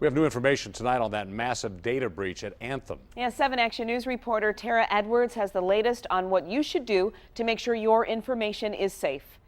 We have new information tonight on that massive data breach at Anthem. Yeah, 7 Action News reporter Tara Edwards has the latest on what you should do to make sure your information is safe.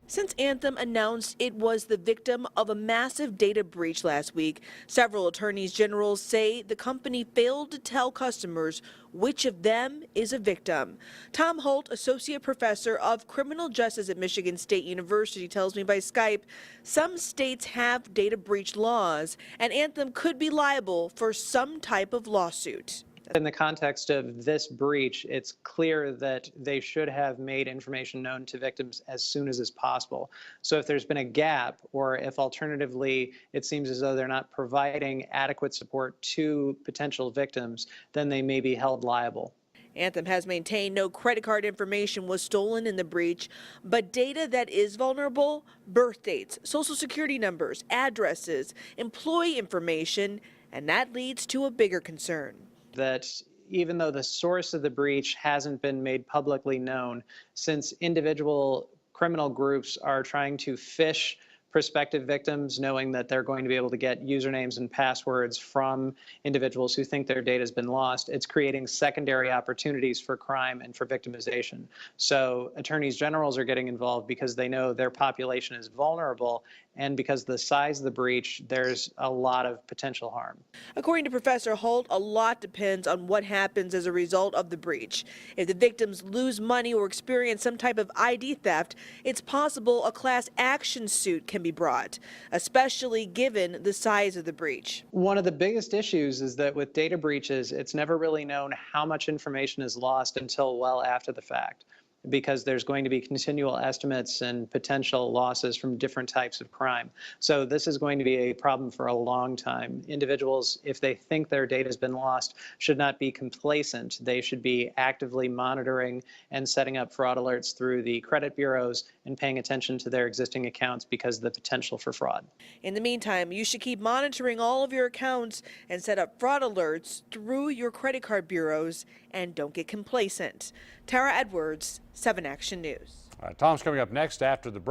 Since Anthem announced it was the victim of a massive data breach last week, several attorneys general say the company failed to tell customers which of them is a victim. Tom Holt, associate professor of criminal justice at Michigan State University, tells me by Skype some states have data breach laws, and Anthem could be liable for some type of lawsuit. In the context of this breach, it's clear that they should have made information known to victims as soon as is possible. So if there's been a gap, or if alternatively it seems as though they're not providing adequate support to potential victims, then they may be held liable. Anthem has maintained no credit card information was stolen in the breach, but data that is vulnerable, birth dates, social security numbers, addresses, employee information, and that leads to a bigger concern. That even though the source of the breach hasn't been made publicly known, since individual criminal groups are trying to phish prospective victims, knowing that they're going to be able to get usernames and passwords from individuals who think their data has been lost, it's creating secondary opportunities for crime and for victimization. So attorneys generals are getting involved because they know their population is vulnerable, and because the size of the breach, there's a lot of potential harm. According to Professor Holt, a lot depends on what happens as a result of the breach. If the victims lose money or experience some type of ID theft, it's possible a class action suit can be brought, especially given the size of the breach. One of the biggest issues is that with data breaches, it's never really known how much information is lost until well after the fact, because there's going to be continual estimates and potential losses from different types of crime. So this is going to be a problem for a long time. Individuals, if they think their data has been lost, should not be complacent. They should be actively monitoring and setting up fraud alerts through the credit bureaus and paying attention to their existing accounts because of the potential for fraud. In the meantime, you should keep monitoring all of your accounts and set up fraud alerts through your credit card bureaus, and don't get complacent. Tara Edwards, 7 Action News. All right, Tom's coming up next after the break.